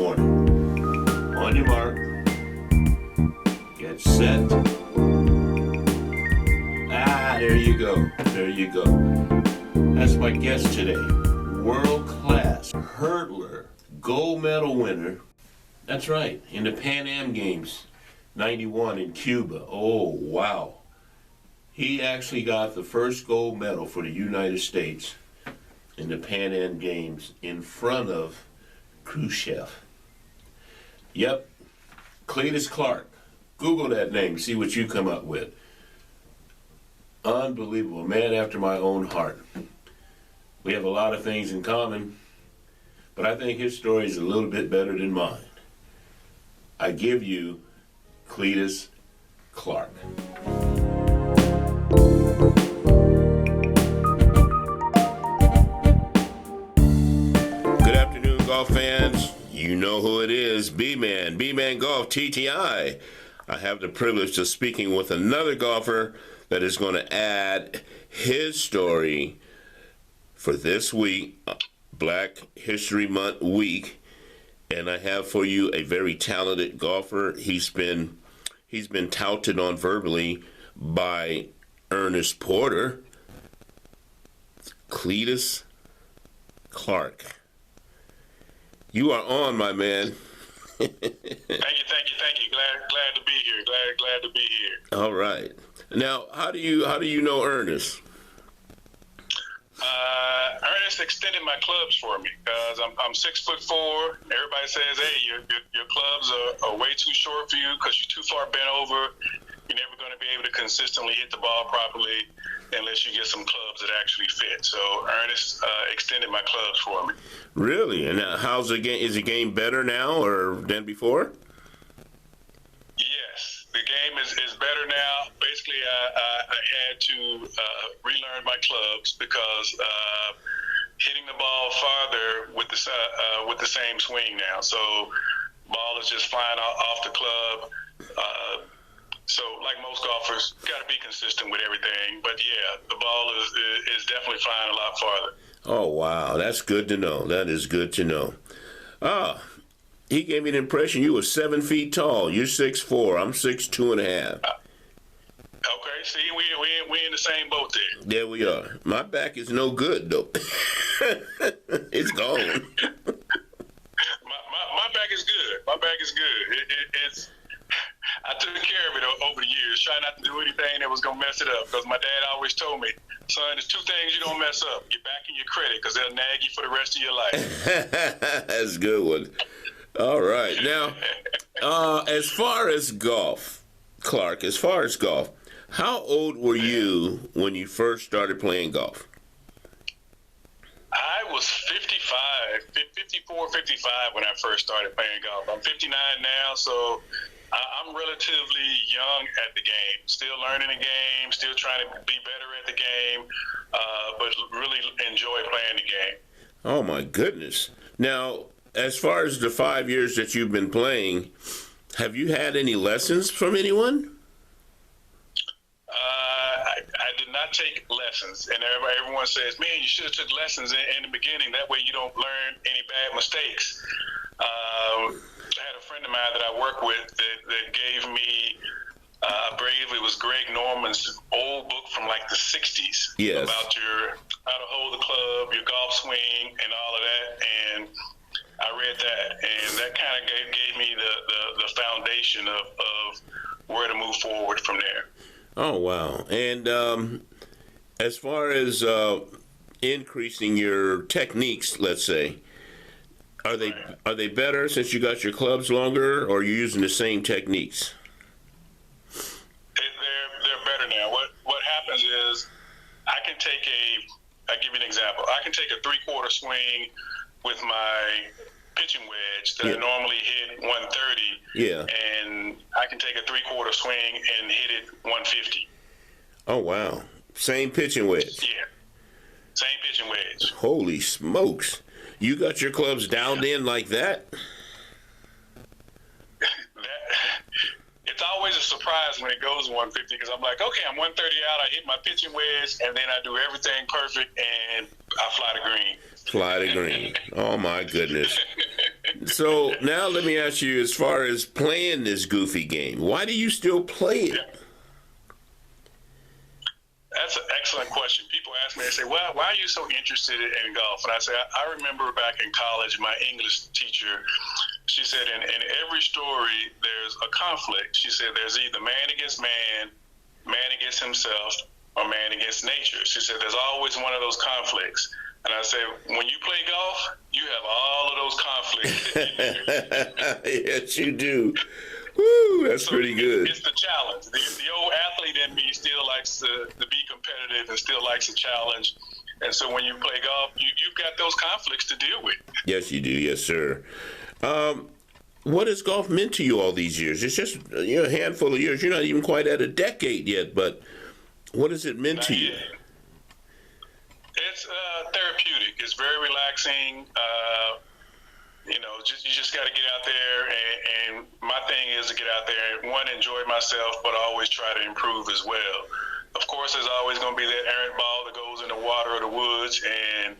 morning. On your mark, get set. There you go. There you go. That's my guest today. World-class hurdler, gold medal winner. That's right, in the Pan Am Games, 91 in Cuba. Oh, wow. He actually got the first gold medal for the United States in the Pan Am Games in front of Khrushchev. Yep, Cletus Clark. Google that name, see what you come up with. Unbelievable, man after my own heart. We have a lot of things in common, but I think his story is a little bit better than mine. I give you Cletus Clark. Good afternoon, golf fans. You know who it is, bmangolftti. I have the privilege of speaking with another golfer that is going to add his story for this week, Black History Month week. And I have for you a very talented golfer. He's been touted on verbally by Ernest Porter. Cletus Clark. You are on, my man. Thank you. Glad to be here. Glad to be here. All right. Now, how do you know Ernest? Ernest extended my clubs for me because I'm 6'4". Everybody says, "Hey, your clubs are way too short for you because you're too far bent over. You're never going to be able to consistently hit the ball properly unless you get some clubs that actually fit." So Ernest extended my clubs for me. Really? And how's the game? Is the game better now or than before? Yes, the game is better now. Basically, I had to relearn my clubs because hitting the ball farther with the same swing now. So ball is just flying off the club. So like most golfers, got to be consistent with everything. But yeah, the ball is definitely flying a lot farther. Oh, wow. That's good to know. That is good to know. He gave me the impression you were 7 feet tall. You're 6'4". I'm 6'2.5". Okay, see, we in the same boat there. There we are. My back is no good, though. It's gone. My back is good. My back is good. It's I took care of it over the years, trying not to do anything that was going to mess it up. Because my dad always told me, son, there's two things you don't mess up: your back and your credit, because they'll nag you for the rest of your life. That's a good one. All right. Now, as far as golf, Clark, how old were you when you first started playing golf? I was 54, 55 when I first started playing golf. I'm 59 now, so I'm relatively young at the game, still learning the game, still trying to be better at the game, but really enjoy playing the game. Oh, my goodness. Now, as far as the 5 years that you've been playing, have you had any lessons from anyone? I did not take lessons, and everyone says, "Man, you should have took lessons in the beginning. That way you don't learn any bad mistakes." I had a friend of mine that I work with that gave me, I believe it was Greg Norman's old book from like the 60s. Yes. About how to hold the club, your golf swing, and all of that. And I read that, and that kind of gave me the foundation of where to move forward from there. Oh, wow. And as far as increasing your techniques, let's say, are they better since you got your clubs longer, or are you using the same techniques? They're better now. What happens is I'll give you an example. I can take a 3/4 swing with my pitching wedge that I normally hit 130. Yeah. And I can take a 3/4 swing and hit it 150. Oh, wow. Same pitching wedge. Yeah. Same pitching wedge. Holy smokes. You got your clubs dialed in like that? It's always a surprise when it goes 150 because I'm like, okay, I'm 130 out. I hit my pitching wedge, and then I do everything perfect, and I fly to green. Fly to green. Oh, my goodness. So now let me ask you, as far as playing this goofy game, why do you still play it? That's an excellent question. People ask me, they say, well, why are you so interested in golf? And I say, I remember back in college, my English teacher, she said, in every story, there's a conflict. She said, there's either man against man, man against himself, or man against nature. She said, there's always one of those conflicts. And I said, when you play golf, you have all of those conflicts. Yes, you do. Woo, that's so pretty good. It's the challenge. The old athlete in me still likes to be competitive and still likes a challenge. And so when you play golf, you've got those conflicts to deal with. Yes, you do. Yes, sir. What has golf meant to you all these years? It's just a handful of years. You're not even quite at a decade yet, but what has it meant to you? It's therapeutic. It's very relaxing. You just got to get out there, and my thing is to get out there and, one, enjoy myself, but always try to improve as well. Of course, there's always going to be that errant ball that goes in the water or the woods, and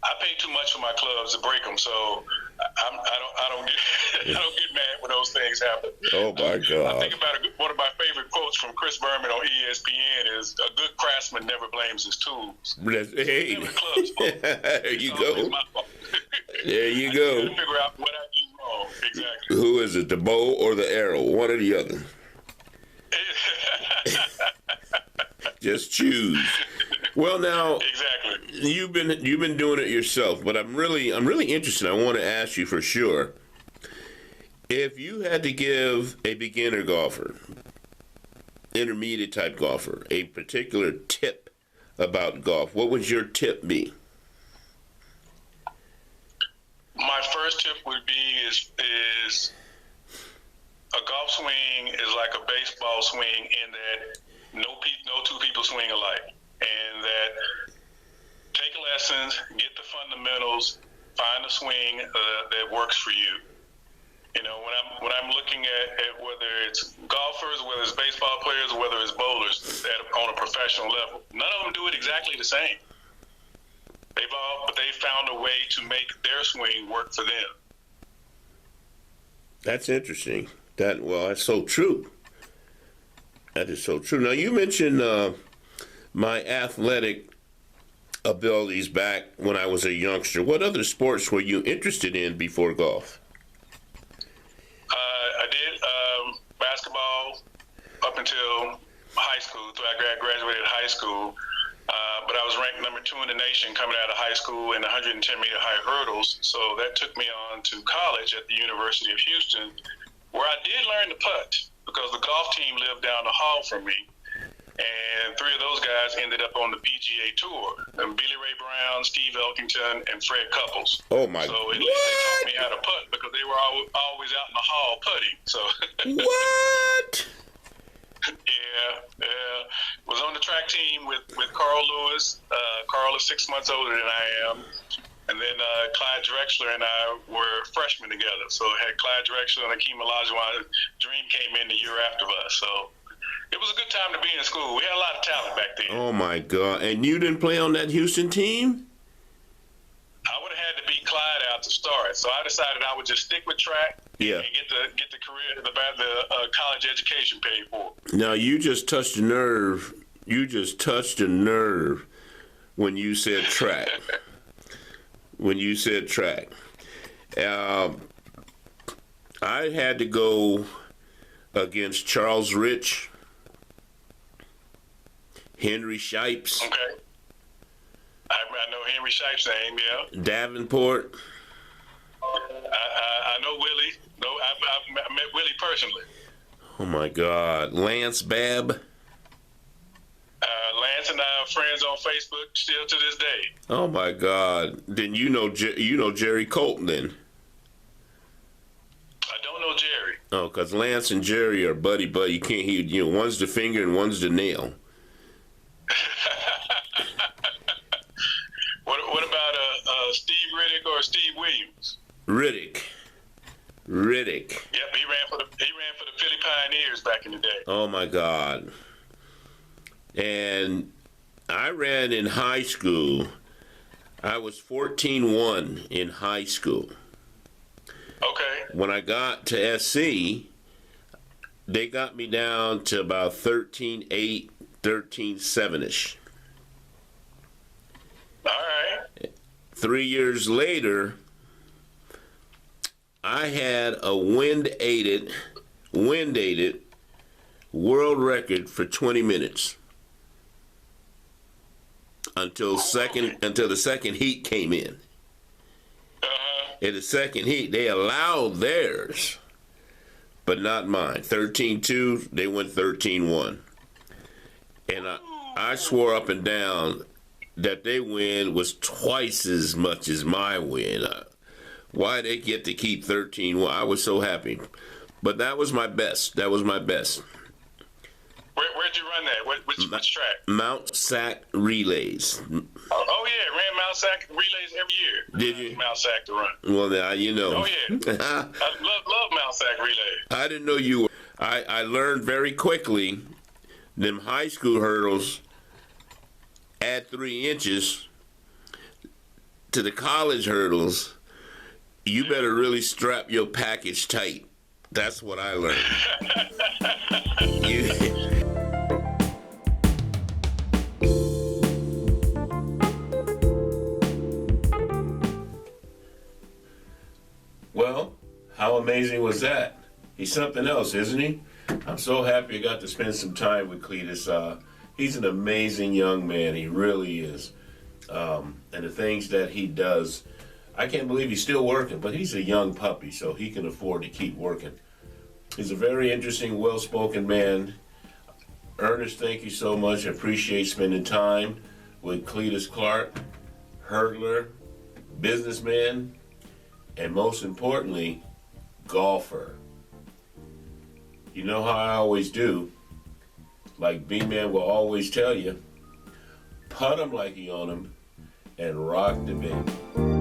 I pay too much for my clubs to break them, so I don't get mad when those things happen. Oh my God! I think about one of my favorite quotes from Chris Berman on ESPN is, "A good craftsman never blames his tools." Hey, there you go. There you I go. figure out what I do wrong. Exactly. Who is it, the bow or the arrow? One or the other. Just choose. Well, now exactly. You've been doing it yourself, but I'm really interested. I want to ask you for sure. If you had to give a beginner golfer, intermediate type golfer, a particular tip about golf, what would your tip be? My first tip would be is a golf swing is like a baseball swing in that no two people swing alike, and that take lessons, get the fundamentals, find a swing that works for you. When I'm looking at whether it's golfers, whether it's baseball players, or whether it's bowlers on a professional level, none of them do it exactly the same. But they found a way to make their swing work for them. That's interesting. That's so true. That is so true. Now, you mentioned my athletic abilities back when I was a youngster. What other sports were you interested in before golf? I did basketball up until high school. Until I graduated high school. But I was ranked number 2 in the nation coming out of high school in 110-meter high hurdles. So that took me on to college at the University of Houston, where I did learn to putt because the golf team lived down the hall from me. And 3 of those guys ended up on the PGA Tour. And Billy Ray Brown, Steve Elkington, and Fred Couples. Oh, my God. So at least they taught me how to putt because they were always out in the hall putting. So What? Yeah. Was on the track team with Carl Lewis. Carl is 6 months older than I am. And then Clyde Drexler and I were freshmen together. So I had Clyde Drexler and Akeem Olajuwon. Dream came in the year after us. So it was a good time to be in school. We had a lot of talent back then. Oh, my God. And you didn't play on that Houston team? I would have had to beat Clyde out to start. So I decided I would just stick with track and get the career, the college education paid for. Now, you just touched a nerve. You just touched a nerve when you said track. When you said track. I had to go against Charles Rich, Henry Shipes. Okay. I know Henry Shipes' name, yeah. Davenport. I know Willie. No, I've met Willie personally. Oh, my God. Lance Babb. Lance and I are friends on Facebook still to this day. Oh, my God. Then you know Jerry Colton, then. I don't know Jerry. Oh, because Lance and Jerry are buddy. You can't hear, one's the finger and one's the nail. What about Steve Riddick or Steve Williams? Riddick. Yep, he ran for the Philly Pioneers back in the day. Oh, my God. And I ran in high school. I was 14-1 in high school. Okay. When I got to SC, they got me down to about 13.8, 13.7-ish. All right. 3 years later, I had a wind-aided world record for 20 minutes until the second heat came in. In the second heat, they allowed theirs, but not mine. 13.2, they went 13.1. And I swore up and down that their win was twice as much as my win. Why they get to keep 13.1? I was so happy. But that was my best. That was my best. Where'd you run that? Which track? Mount Sac Relays. Oh yeah, ran Mount Sac Relays every year. Did you? Mount Sac to run. Well, now you know. Oh yeah. I love Mount Sac Relays. I didn't know you were. I learned very quickly them high school hurdles add 3 inches to the college hurdles. You better really strap your package tight. That's what I learned. Well, how amazing was that? He's something else, isn't he? I'm so happy I got to spend some time with Cletus. He's an amazing young man. He really is. And the things that he does, I can't believe he's still working, but he's a young puppy, so he can afford to keep working. He's a very interesting, well-spoken man. Ernest, thank you so much. I appreciate spending time with Cletus Clark, hurdler, businessman, and most importantly, golfer. You know how I always do, like B-Man will always tell you, putt him like you own him and rock the baby.